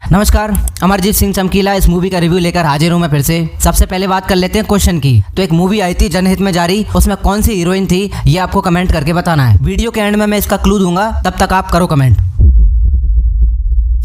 नमस्कार, अमरजीत सिंह चमकीला इस मूवी का रिव्यू लेकर हाजिर हूँ मैं फिर से। सबसे पहले बात कर लेते हैं क्वेश्चन की। तो एक मूवी आई थी जनहित में जारी, उसमें कौन सी हीरोइन थी ये आपको कमेंट करके बताना है। वीडियो के एंड में मैं इसका क्लू दूंगा, तब तक आप करो कमेंट।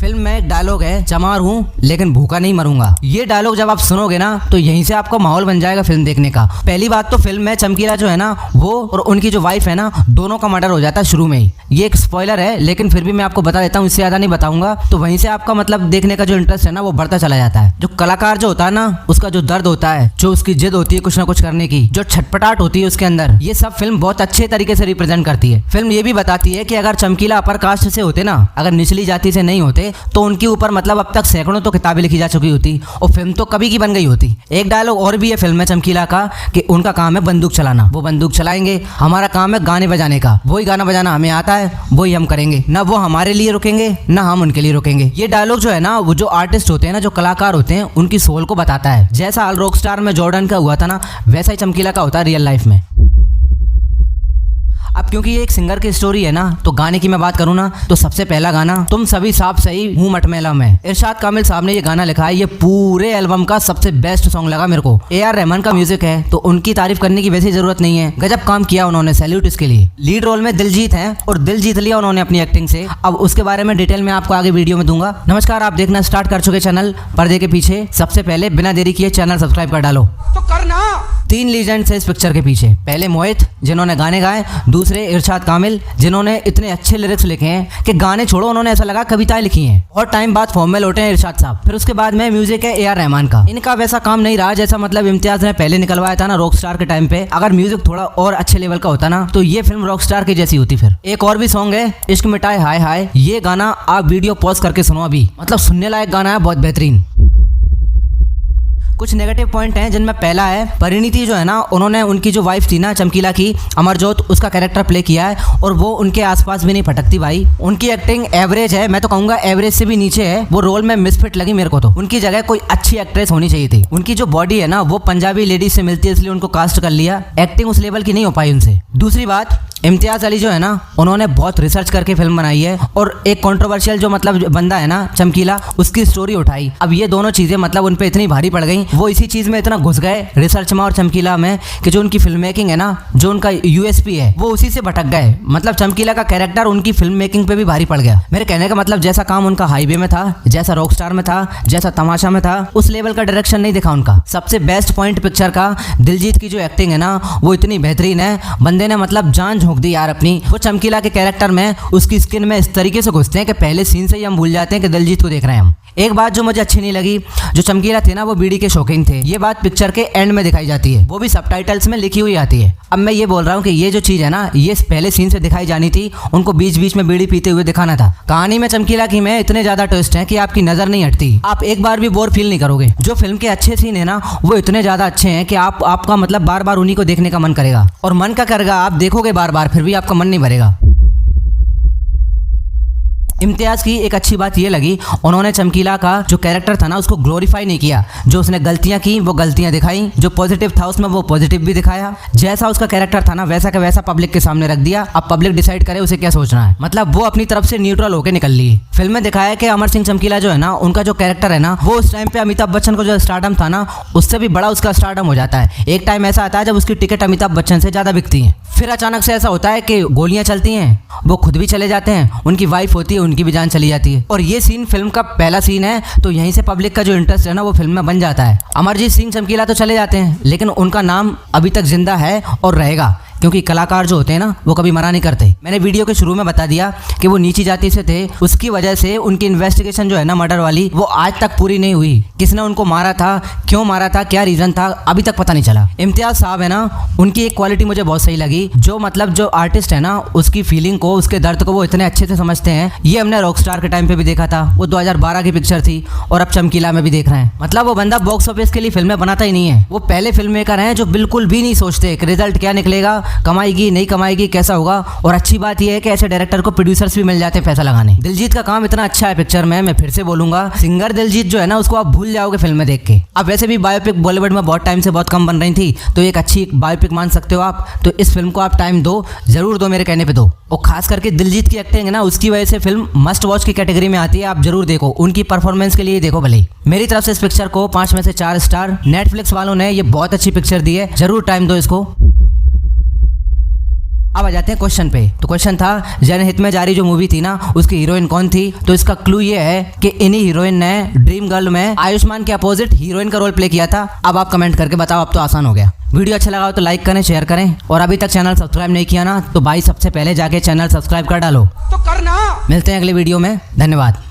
फिल्म में एक डायलॉग है, चमार हूँ लेकिन भूखा नहीं मरूंगा। ये डायलॉग जब आप सुनोगे ना तो यहीं से आपको माहौल बन जाएगा फिल्म देखने का। पहली बात तो फिल्म में चमकीला जो है ना वो और उनकी जो वाइफ है ना दोनों का मर्डर हो जाता है शुरू में ही। ये एक स्पॉइलर है लेकिन फिर भी मैं आपको बता देता हूँ, इससे ज्यादा नहीं बताऊंगा। तो वहीं से आपका मतलब देखने का जो इंटरेस्ट है ना वो बढ़ता चला जाता है। जो कलाकार जो होता है ना उसका जो दर्द होता है, जो उसकी जिद होती है कुछ ना कुछ करने की, जो छटपटाहट होती है उसके अंदर, ये सब फिल्म बहुत अच्छे तरीके से रिप्रेजेंट करती है। फिल्म ये भी बताती है कि अगर चमकीला अपर कास्ट से होते ना, अगर निचली जाति से नहीं होते तो उनके ऊपर मतलब अब तक सैकड़ों तो किताबें लिखी जा चुकी होती और फिल्म तो कभी की बन गई होती। एक डायलॉग और भी है फिल्म में चमकीला का कि उनका काम है बंदूक चलाना, वो बंदूक चलाएंगे, हमारा काम है गाने बजाने का, वही गाना बजाना हमें आता है, वही हम करेंगे, ना वो हमारे लिए रुकेंगे ना हम उनके लिए रुकेंगे। ये डायलॉग जो है ना वो जो आर्टिस्ट होते हैं ना, जो कलाकार होते हैं, उनकी सोल को बताता है। जैसा रॉक स्टार में जॉर्डन का हुआ था ना, वैसा ही चमकीला का होता है रियल लाइफ में। अब क्योंकि ये एक सिंगर की स्टोरी है ना, तो गाने की मैं बात करूँ ना तो सबसे पहला गाना तुम सभी साफ सही हूँ मटमेला में, इरशाद कामिल साहब ने ये गाना लिखा है। ये पूरे एल्बम का सबसे बेस्ट सॉन्ग लगा मेरे को। AR रहमान का म्यूजिक है तो उनकी तारीफ करने की वैसी जरूरत नहीं है, गजब काम किया उन्होंने, सैल्यूट इसके लिए। लीड रोल में दिलजीत है और दिल जीत लिया उन्होंने अपनी एक्टिंग से। अब उसके बारे में डिटेल में आपको आगे वीडियो में दूंगा। नमस्कार, आप देखना स्टार्ट कर चुके चैनल पर्दे के पीछे। सबसे पहले बिना देरी किए चैनल सब्सक्राइब कर डालो तो करना। 3 लीजेंड्स है इस पिक्चर के पीछे। पहले मोहित जिन्होंने गाने गाए, दूसरे इरशाद कामिल जिन्होंने इतने अच्छे लिरिक्स लिखे हैं कि गाने छोड़ो उन्होंने ऐसा लगा कविताएं लिखी हैं। और टाइम बाद फॉर्म में लौटे हैं इरशाद साहब। फिर उसके बाद में म्यूजिक है AR रहमान का। इनका वैसा काम नहीं रहा जैसा मतलब इम्तियाज ने पहले निकलवाया था ना रॉक स्टार के टाइम पे। अगर म्यूजिक थोड़ा और अच्छे लेवल का होता ना तो ये फिल्म रॉक स्टार की जैसी होती। फिर एक और भी सॉन्ग है इश्क मिटाए हाय हाय, ये गाना आप वीडियो पॉज करके सुनो अभी, मतलब सुनने लायक गाना है, बहुत बेहतरीन। कुछ नेगेटिव पॉइंट हैं जिनमें पहला है परिणीति जो है ना, उन्होंने उनकी जो वाइफ थी ना चमकीला की, अमरजोत, उसका कैरेक्टर प्ले किया है और वो उनके आसपास भी नहीं भटकती भाई। उनकी एक्टिंग एवरेज है, मैं तो कहूंगा एवरेज से भी नीचे है। वो रोल में मिसफिट लगी मेरे को। तो उनकी जगह कोई अच्छी एक्ट्रेस होनी चाहिए थी। उनकी जो बॉडी है ना वो पंजाबी लेडीज से मिलती है इसलिए उनको कास्ट कर लिया। एक्टिंग उस लेवल की नहीं हो पाई उनसे। दूसरी बात, इम्तियाज अली जो है ना उन्होंने बहुत रिसर्च करके फिल्म बनाई है और एक कंट्रोवर्शियल जो मतलब बंदा है ना चमकीला, उसकी स्टोरी उठाई। अब ये दोनों चीजें मतलब उन पे इतनी भारी पड़ गई, वो इसी चीज में इतना घुस गए रिसर्च में और चमकीला में कि जो उनकी फिल्म मेकिंग है ना, जो उनका USP है, वो उसी से भटक गए। मतलब चमकीला का कैरेक्टर उनकी फिल्म मेकिंग पे भी भारी पड़ गया। मेरे कहने का मतलब जैसा काम उनका हाईवे में था, जैसा रॉक स्टार में था, जैसा तमाशा में था, उस लेवल का डायरेक्शन नहीं दिखा उनका। सबसे बेस्ट पॉइंट पिक्चर का दिलजीत की जो एक्टिंग है ना वो इतनी बेहतरीन है, बंदे ने मतलब जान झोंक दी यार अपनी। वो चमकीला के कैरेक्टर में उसकी स्किन में इस तरीके से घुसते हैं कि पहले सीन से ही हम भूल जाते हैं कि दिलजीत को देख रहे हैं हम। एक बात जो मुझे अच्छी नहीं लगी, जो चमकीला थे ना वो बीड़ी के शौकीन थे। ये बात पिक्चर के एंड में दिखाई जाती है, वो भी सबटाइटल्स में लिखी हुई आती है। अब मैं ये बोल रहा हूँ कि ये जो चीज है ना ये पहले सीन से दिखाई जानी थी, उनको बीच बीच में बीड़ी पीते हुए दिखाना था। कहानी में चमकीला की में इतने ज्यादा ट्विस्ट हैं कि आपकी नजर नहीं हटती, आप एक बार भी बोर फील नहीं करोगे। जो फिल्म के अच्छे सीन है ना वो इतने ज्यादा अच्छे हैं कि आपका मतलब बार बार उन्हीं को देखने का मन करेगा और मन का करेगा, आप देखोगे बार बार फिर भी आपका मन नहीं भरेगा। इम्तियाज की एक अच्छी बात ये लगी, उन्होंने चमकीला का जो कैरेक्टर था ना उसको ग्लोरीफाई नहीं किया। जो उसने गलतियां की वो गलतियां दिखाई, जो पॉजिटिव था उसमें वो पॉजिटिव भी दिखाया। जैसा उसका कैरेक्टर था ना वैसा का वैसा पब्लिक के सामने रख दिया। अब पब्लिक डिसाइड करे उसे क्या सोचना है, मतलब वो अपनी तरफ से न्यूट्रल होकर निकल ली। फिल्म में दिखाया कि अमर सिंह चमकीला जो है ना उनका जो कैरेक्टर है ना वो उस टाइम पे अमिताभ बच्चन को जो स्टारडम था ना उससे भी बड़ा उसका स्टारडम हो जाता है। एक टाइम ऐसा आता है जब उसकी टिकट अमिताभ बच्चन से ज्यादा बिकती है। फिर अचानक से ऐसा होता है कि गोलियां चलती हैं, वो खुद भी चले जाते हैं, उनकी वाइफ होती है उनकी भी जान चली जाती है। और ये सीन फिल्म का पहला सीन है, तो यहीं से पब्लिक का जो इंटरेस्ट है ना वो फिल्म में बन जाता है। अमरजीत सिंह चमकीला तो चले जाते हैं लेकिन उनका नाम अभी तक जिंदा है और रहेगा, क्योंकि कलाकार जो होते हैं ना वो कभी मरा नहीं करते। मैंने वीडियो के शुरू में बता दिया कि वो नीची जाति से थे, उसकी वजह से उनकी इन्वेस्टिगेशन जो है ना मर्डर वाली वो आज तक पूरी नहीं हुई। किसने उनको मारा था, क्यों मारा था, क्या रीजन था, अभी तक पता नहीं चला। इम्तियाज साहब है ना उनकी एक क्वालिटी मुझे बहुत सही लगी, जो मतलब जो आर्टिस्ट है ना उसकी फीलिंग को, उसके दर्द को वो इतने अच्छे से समझते हैं। ये हमने रॉक स्टार के टाइम पे भी देखा था, वो 2012 की पिक्चर थी और अब चमकीला में भी देख रहे हैं। मतलब वो बंदा बॉक्स ऑफिस के लिए फिल्में बनाता ही नहीं है, वो पहले फिल्म मेकर हैं जो बिल्कुल भी नहीं सोचते कि रिजल्ट क्या निकलेगा, कमाएगी नहीं कमाएगी कैसा होगा। और अच्छी बात यह है कि ऐसे डायरेक्टर को प्रोड्यूसर्स भी मिल जाते हैं पैसा लगाने। दिलजीत का काम इतना अच्छा है पिक्चर में, मैं फिर से बोलूंगा सिंगर दिलजीत जो है ना उसको आप भूल जाओगे फिल्म में देख के। अब वैसे भी बायोपिक बॉलीवुड में बहुत टाइम से बहुत कम बन रही थी, तो एक अच्छी बायोपिक मान सकते हो आप। तो इस फिल्म को आप टाइम दो, जरूर दो, मेरे कहने पे दो। और खास करके दिलजीत की एक्टिंग है ना, उसकी वजह से फिल्म मस्ट वॉच की कैटेगरी में आती है। आप जरूर देखो, उनकी परफॉर्मेंस के लिए देखो भले। मेरी तरफ से इस पिक्चर को 5 में से 4 स्टार। नेटफ्लिक्स वालों ने ये बहुत अच्छी पिक्चर दी है, जरूर टाइम दो इसको। अब आ जाते हैं क्वेश्चन पे। तो क्वेश्चन था जनहित में जारी जो मूवी थी ना उसकी हीरोइन कौन थी। तो इसका क्लू ये है कि इन्हीं हीरोइन ने ड्रीम गर्ल में आयुष्मान के अपोजिट हीरोइन का रोल प्ले किया था। अब आप कमेंट करके बताओ, अब तो आसान हो गया। वीडियो अच्छा लगा हो तो लाइक करें, शेयर करें, और अभी तक चैनल सब्सक्राइब नहीं किया ना तो भाई सबसे पहले जाके चैनल सब्सक्राइब कर डालो। तो करना। मिलते हैं अगले वीडियो में, धन्यवाद।